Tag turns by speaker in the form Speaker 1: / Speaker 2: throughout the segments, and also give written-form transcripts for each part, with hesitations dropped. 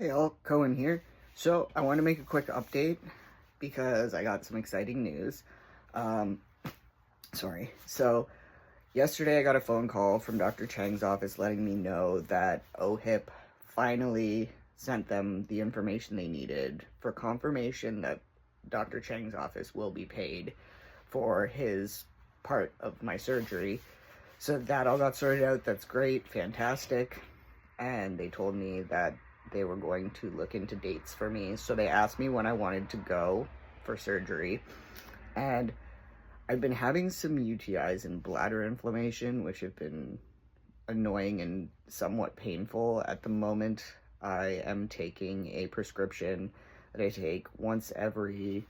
Speaker 1: Hey all, Cohen here. So I want to make a quick update because I got some exciting news. Um, So yesterday I got a phone call from Dr. Chang's office letting me know that OHIP finally sent them the information they needed for confirmation that Dr. Chang's office will be paid for his part of my surgery. So that all got sorted out. That's great, fantastic. And they told me that they were going to look into dates for me. So they asked me when I wanted to go for surgery. And I've been having some UTIs and bladder inflammation, which have been annoying and somewhat painful. At the moment, I am taking a prescription that I take once every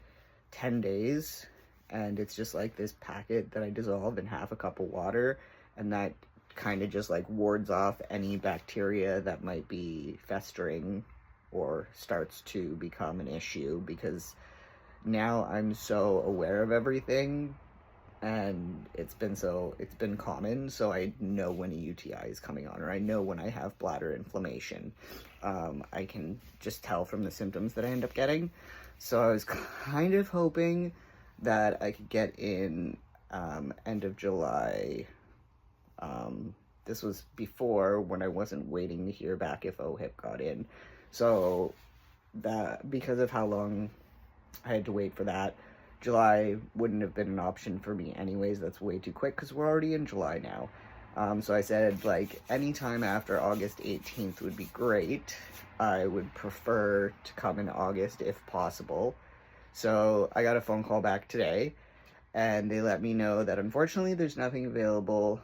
Speaker 1: 10 days. And it's just like this packet that I dissolve in half a cup of water. And that kind of just like wards off any bacteria that might be festering or starts to become an issue, because now I'm so aware of everything and it's been common, so I know when a UTI is coming on, or I know when I have bladder inflammation. I can just tell from the symptoms that I end up getting. So I was kind of hoping that I could get in end of July. This was before, when I wasn't waiting to hear back if OHIP got in. So that, because of how long I had to wait for that, July wouldn't have been an option for me anyways. That's way too quick because we're already in July now. So I said, like, anytime after August 18th would be great. I would prefer to come in August if possible. So I got a phone call back today, and they let me know that unfortunately there's nothing available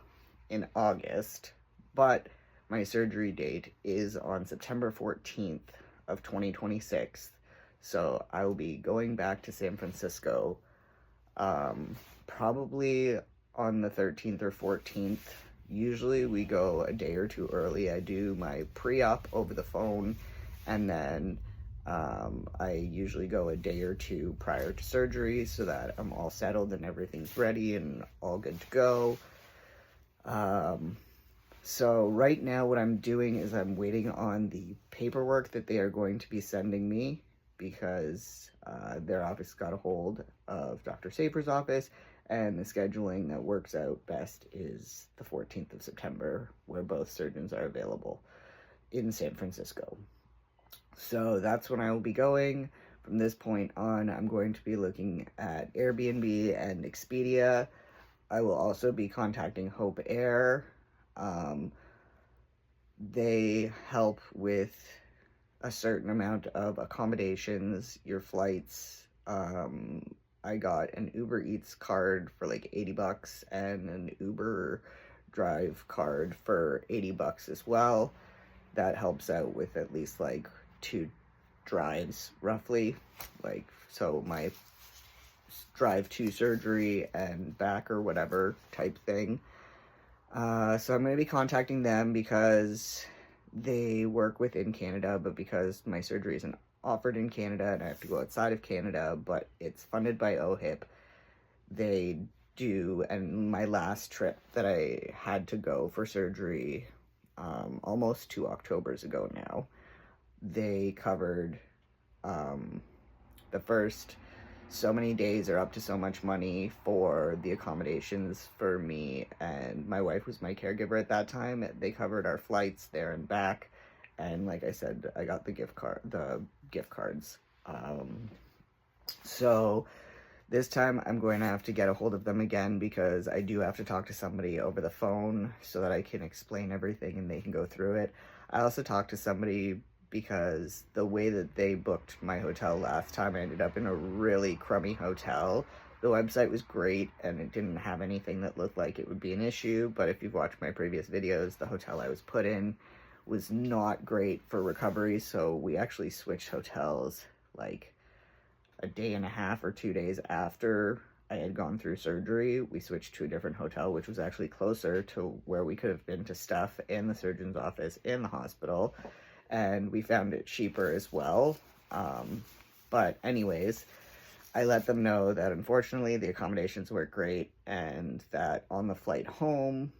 Speaker 1: in August, but my surgery date is on September 14th of 2026. So I will be going back to San Francisco, probably on the 13th or 14th. Usually we go a day or two early. I do my pre-op over the phone, and then I usually go a day or two prior to surgery so that I'm all settled and everything's ready and all good to go. So right now what I'm doing is I'm waiting on the paperwork that they are going to be sending me, because their office got a hold of Dr. Safer's office, and the scheduling that works out best is the 14th of September, where both surgeons are available in San Francisco. So that's when I will be going. From this point on, I'm going to be looking at Airbnb and Expedia. I will also be contacting Hope Air. They help with a certain amount of accommodations, your flights. I got an Uber Eats card for like $80 and an Uber Drive card for $80 as well. That helps out with at least like 2 drives roughly. Like, so my drive to surgery and back or whatever type thing. So I'm going to be contacting them because they work within Canada, but because my surgery isn't offered in Canada and I have to go outside of Canada, but it's funded by OHIP, they do. And my last trip that I had to go for surgery, almost 2 Octobers ago now, they covered the first so many days are up to so much money for the accommodations for me, and my wife was my caregiver at that time. They covered our flights there and back, and like I said, I got the gift cards. So this time I'm going to have to get a hold of them again, because I do have to talk to somebody over the phone so that I can explain everything and they can go through it. I also talked to somebody because the way that they booked my hotel last time, I ended up in a really crummy hotel. The website was great and it didn't have anything that looked like it would be an issue, but if you've watched my previous videos, the hotel I was put in was not great for recovery, so we actually switched hotels like a day and a half or 2 days after I had gone through surgery. We switched to a different hotel, which was actually closer to where we could have been to stuff in the surgeon's office in the hospital, and we found it cheaper as well. But anyways, I let them know that unfortunately the accommodations weren't great, and that on the flight home,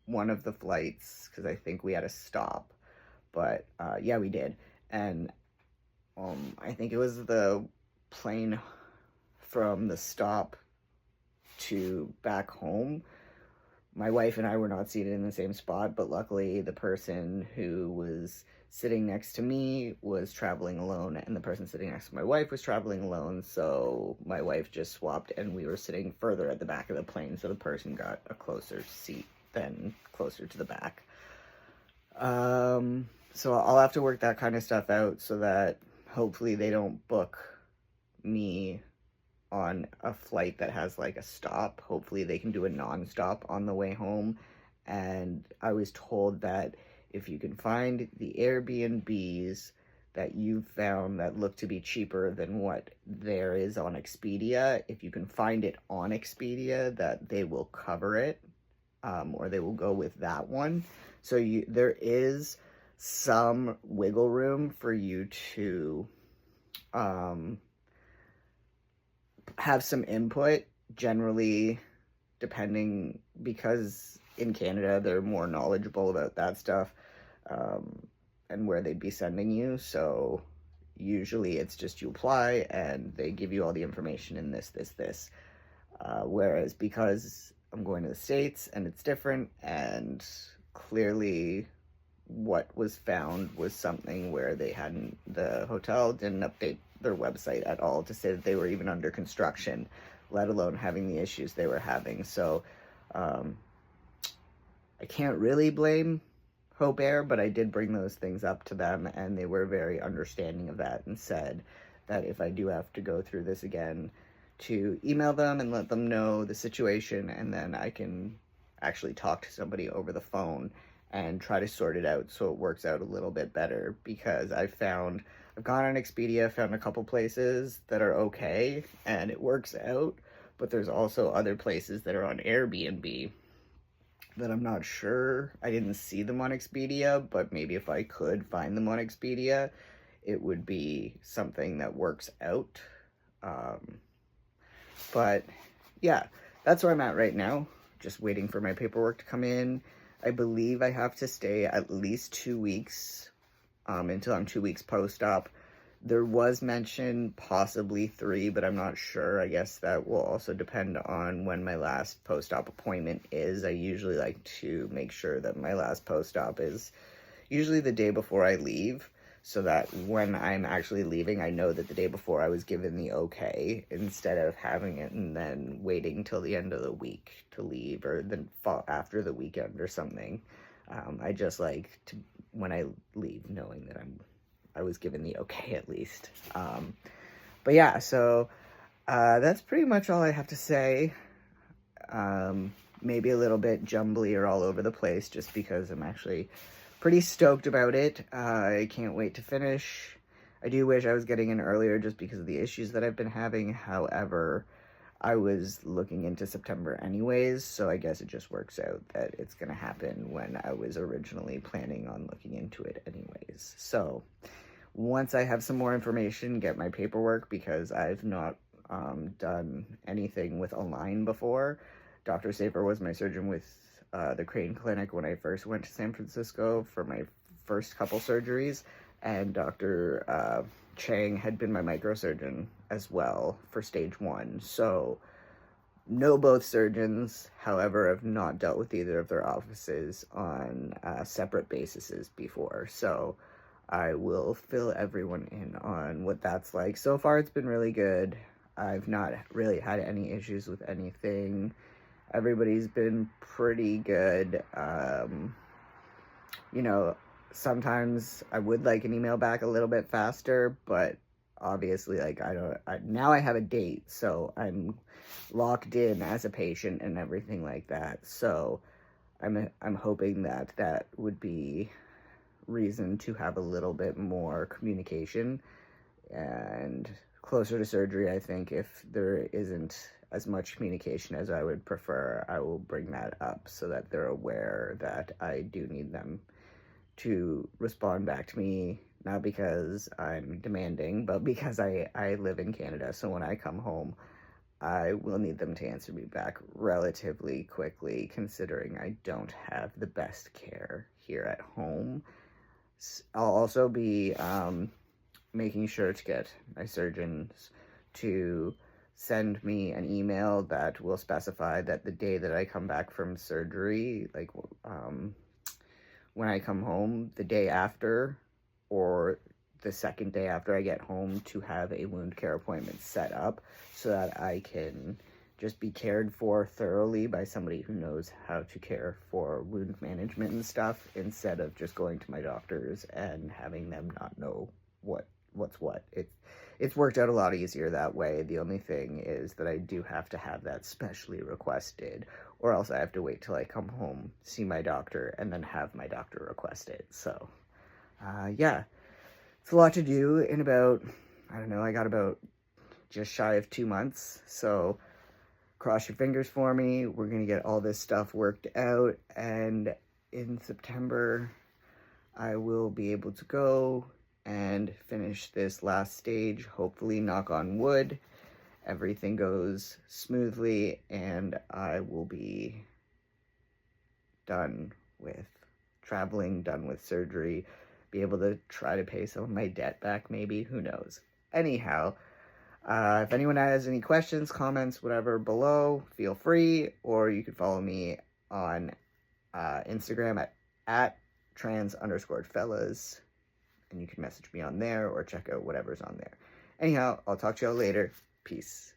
Speaker 1: one of the flights, because I think we had a stop, but yeah, we did. and I think it was the plane from the stop to back home. My wife and I were not seated in the same spot, but luckily the person who was sitting next to me was traveling alone, and the person sitting next to my wife was traveling alone, so my wife just swapped, and we were sitting further at the back of the plane, so the person got a closer seat than closer to the back. So I'll have to work that kind of stuff out so that hopefully they don't book me on a flight that has like a stop. Hopefully they can do a non-stop on the way home. And I was told that if you can find the Airbnbs that you've found that look to be cheaper than what there is on Expedia, if you can find it on Expedia, that they will cover it, or they will go with that one. So there is some wiggle room for you to have some input, generally, depending, because in Canada they're more knowledgeable about that stuff, and where they'd be sending you. So usually it's just you apply and they give you all the information in this. Whereas because I'm going to the States and it's different, and clearly what was found was something where the hotel didn't update their website at all to say that they were even under construction, let alone having the issues they were having. So I can't really blame Hope Air, but I did bring those things up to them, and they were very understanding of that and said that if I do have to go through this again, to email them and let them know the situation, and then I can actually talk to somebody over the phone and try to sort it out so it works out a little bit better. Because I've gone on Expedia, found a couple places that are okay, and it works out, but there's also other places that are on Airbnb that I'm not sure. I didn't see them on Expedia, but maybe if I could find them on Expedia, it would be something that works out. But yeah, that's where I'm at right now. Just waiting for my paperwork to come in. I believe I have to stay at least 2 weeks, until I'm 2 weeks post-op. There was mention possibly 3, but I'm not sure. I guess that will also depend on when my last post-op appointment is. I usually like to make sure that my last post-op is usually the day before I leave, so that when I'm actually leaving, I know that the day before I was given the okay, instead of having it and then waiting till the end of the week to leave, or then after the weekend or something. I just like to, when I leave, knowing that I was given the okay at least. But yeah, so that's pretty much all I have to say. Maybe a little bit jumbly or all over the place, just because I'm actually pretty stoked about it. I can't wait to finish. I do wish I was getting in earlier just because of the issues that I've been having. However, I was looking into September anyways, so I guess it just works out that it's going to happen when I was originally planning on looking into it anyways. So once I have some more information, get my paperwork, because I've not done anything with Align before. Dr. Safer was my surgeon with the Crane Clinic when I first went to San Francisco for my first couple surgeries, and Dr. Chang had been my microsurgeon as well for stage 1. So know both surgeons, however, I've not dealt with either of their offices on separate bases before. So I will fill everyone in on what that's like. So far, it's been really good. I've not really had any issues with anything. Everybody's been pretty good. Sometimes I would like an email back a little bit faster, but obviously, like, now I have a date, so I'm locked in as a patient and everything like that. So I'm hoping that would be reason to have a little bit more communication. And closer to surgery, I think if there isn't as much communication as I would prefer, I will bring that up so that they're aware that I do need them to respond back to me, not because I'm demanding, but because I live in Canada. So when I come home, I will need them to answer me back relatively quickly, considering I don't have the best care here at home. I'll also be making sure to get my surgeons to send me an email that will specify that the day that I come back from surgery, like when I come home, the day after or the second day after I get home, to have a wound care appointment set up so that I can just be cared for thoroughly by somebody who knows how to care for wound management and stuff, instead of just going to my doctors and having them not know what's what. It's worked out a lot easier that way. The only thing is that I do have to have that specially requested, or else I have to wait till I come home, see my doctor, and then have my doctor request it. So, yeah, it's a lot to do in about, I don't know, I got about just shy of 2 months. So cross your fingers for me. We're going to get all this stuff worked out. And in September, I will be able to go and finish this last stage. Hopefully, knock on wood, everything goes smoothly and I will be done with traveling, done with surgery, be able to try to pay some of my debt back, maybe, who knows. Anyhow, if anyone has any questions, comments, whatever, below, feel free, or you can follow me on Instagram at trans_fellas, and you can message me on there or check out whatever's on there. Anyhow, I'll talk to y'all later. Peace.